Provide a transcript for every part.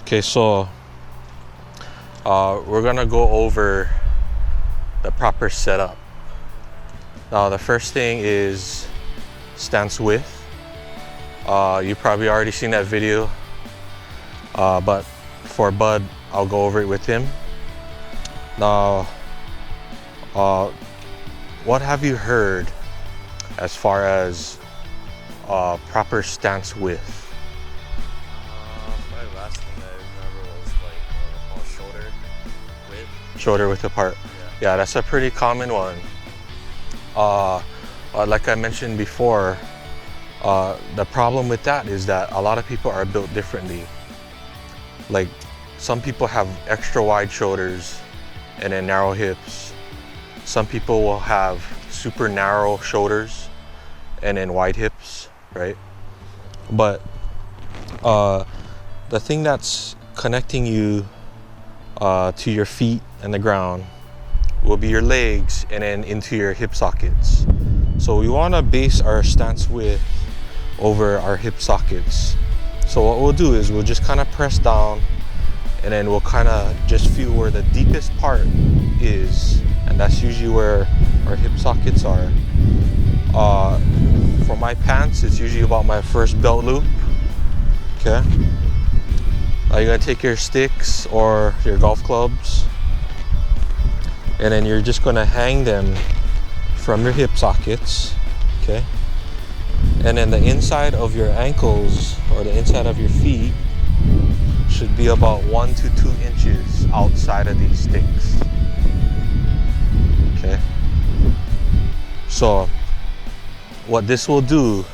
Okay, so we're gonna go over the proper setup. Now the first thing is stance width. You probably already seen that video, but for Bud, I'll go over it with him. Now, what have you heard as far as proper stance width? Probably last thing I remember was like shoulder width. Shoulder width apart. Yeah, that's a pretty common one. Like I mentioned before, the problem with that is that a lot of people are built differently. Like some people have extra wide shoulders and then narrow hips. Some people will have super narrow shoulders and then wide hips, right? But the thing that's connecting you to your feet and the ground will be your legs and then into your hip sockets. So we want to base our stance width over our hip sockets. So what we'll do is we'll just kind of press down and then we'll kind of just feel where the deepest part is, and that's usually where our hip sockets are. For my pants, it's usually about my first belt loop. Okay. Now you're gonna take your sticks or your golf clubs, and then you're just gonna hang them from your hip sockets. Okay. And then the inside of your ankles or the inside of your feet should be about 1 to 2 inches outside of these sticks. Okay. So what this will do,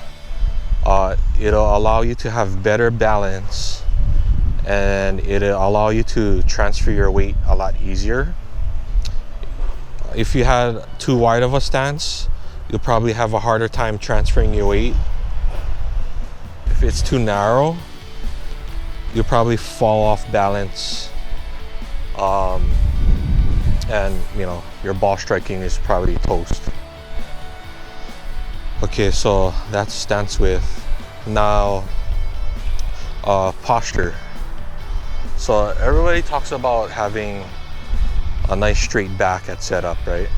it'll allow you to have better balance, and it'll allow you to transfer your weight a lot easier. If you had too wide of a stance, you'll probably have a harder time transferring your weight. If it's too narrow, you'll probably fall off balance, and your ball striking is probably toast. Okay, so that's stance width. Now posture. So everybody talks about having a nice straight back at setup, right?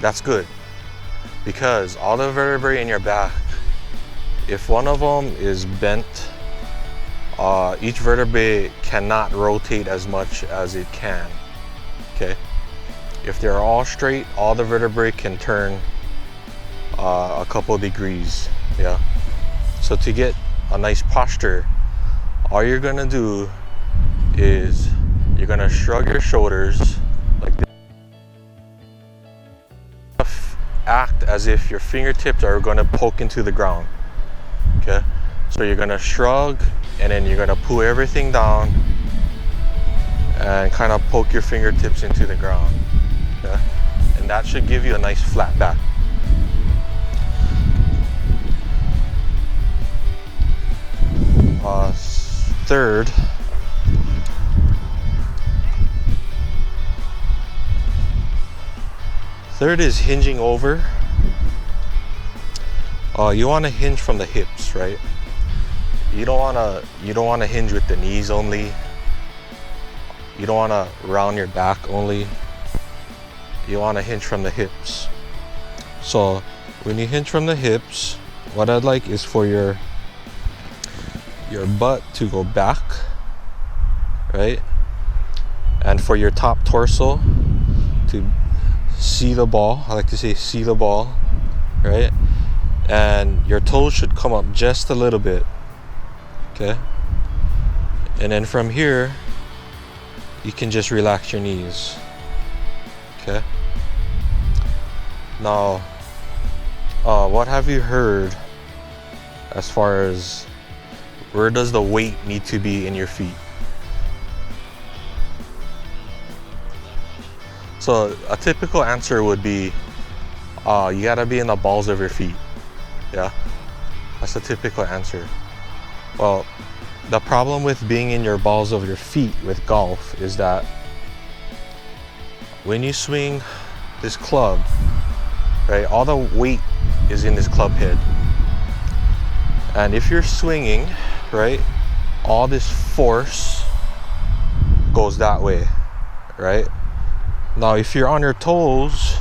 That's good, because all the vertebrae in your back, if one of them is bent, each vertebrae cannot rotate as much as it can. Okay, if they're all straight, all the vertebrae can turn a couple degrees. Yeah, so to get a nice posture, all you're gonna do is you're gonna shrug your shoulders like this. Act as if your fingertips are gonna poke into the ground. Okay, so you're gonna shrug and then you're gonna pull everything down and kind of poke your fingertips into the ground. Okay, and that should give you a nice flat back. Third is hinging over. You want to hinge from the hips, right? You don't want to hinge with the knees only. You don't want to round your back only. You want to hinge from the hips. So when you hinge from the hips, what I'd like is for your butt to go back, right? And for your top torso to see the ball. I like to say see the ball, right? And your toes should come up just a little bit. Okay, and then from here you can just relax your knees. Okay, now what have you heard as far as where does the weight need to be in your feet? So a typical answer would be you gotta be in the balls of your feet. Yeah, that's a typical answer. Well, the problem with being in your balls of your feet with golf is that when you swing this club, right, all the weight is in this club head. And if you're swinging, right, all this force goes that way, right? Now, if you're on your toes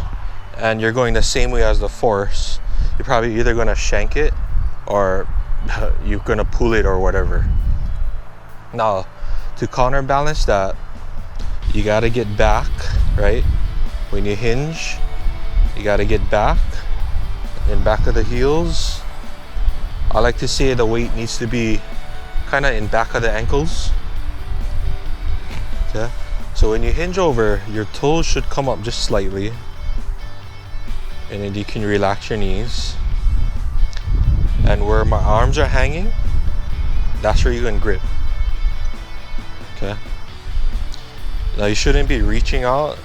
and you're going the same way as the force, you're probably either gonna shank it or you're gonna pull it or whatever. Now, to counterbalance that, you gotta get back, right? When you hinge, you gotta get back, in back of the heels. I like to say the weight needs to be kind of in back of the ankles. Okay, so when you hinge over, your toes should come up just slightly, and then you can relax your knees. And where my arms are hanging, that's where you can grip. Okay, now you shouldn't be reaching out,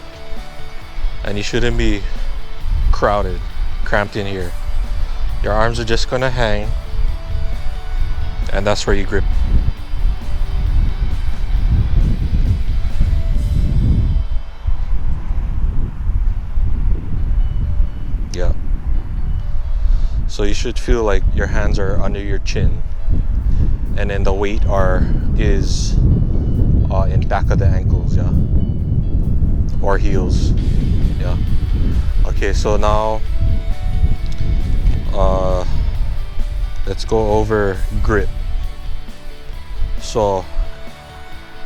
and you shouldn't be cramped in here. Your arms are just gonna hang, and that's where you grip. Yeah. So you should feel like your hands are under your chin, and then the weight is in back of the ankles, yeah, or heels, yeah. Okay, so now let's go over grip. So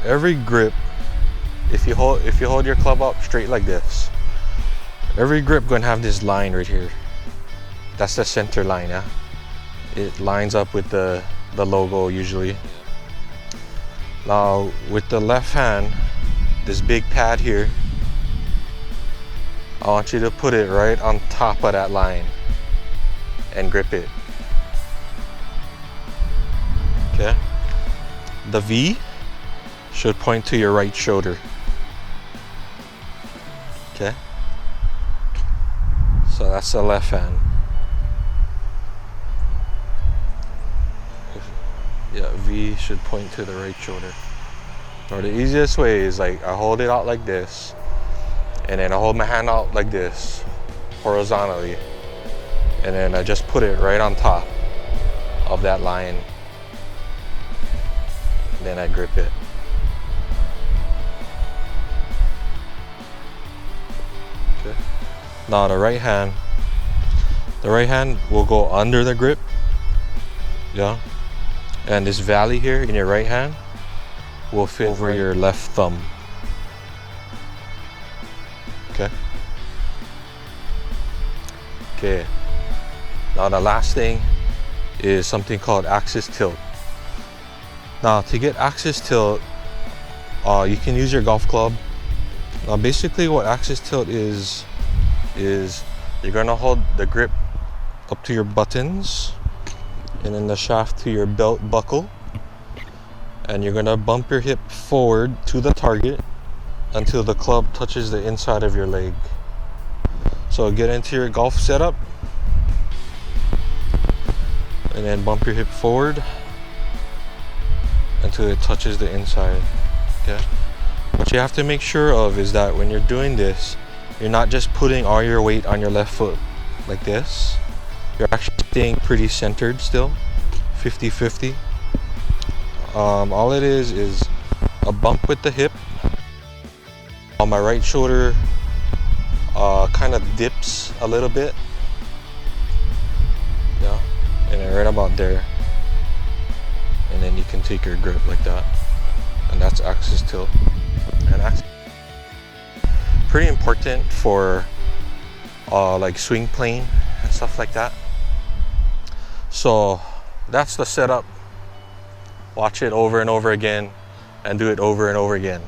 every grip, if you hold your club up straight like this, every grip gonna have this line right here. That's the center line, yeah. It lines up with the logo usually. Now with the left hand, this big pad here, I want you to put it right on top of that line and grip it. Okay. The V should point to your right shoulder. Okay. So that's the left hand. Yeah, V should point to the right shoulder. Or the easiest way is like I hold it out like this, and then I hold my hand out like this, horizontally, and then I just put it right on top of that line. Then I grip it. Okay. Now the right hand will go under the grip. Yeah. And this valley here in your right hand will fit over your left thumb. Okay. Okay. Now the last thing is something called axis tilt. Now to get axis tilt, you can use your golf club. Now basically what axis tilt is you're gonna hold the grip up to your buttons and then the shaft to your belt buckle, and you're gonna bump your hip forward to the target until the club touches the inside of your leg. So get into your golf setup and then bump your hip forward until it touches the inside. Okay. What you have to make sure of is that when you're doing this, you're not just putting all your weight on your left foot like this. You're actually staying pretty centered still, 50-50. All it is a bump with the hip. On my right shoulder kind of dips a little bit. Yeah, and then right about there. And then you can take your grip like that. And that's axis tilt. And that's pretty important for like swing plane and stuff like that. So that's the setup. Watch it over and over again and do it over and over again.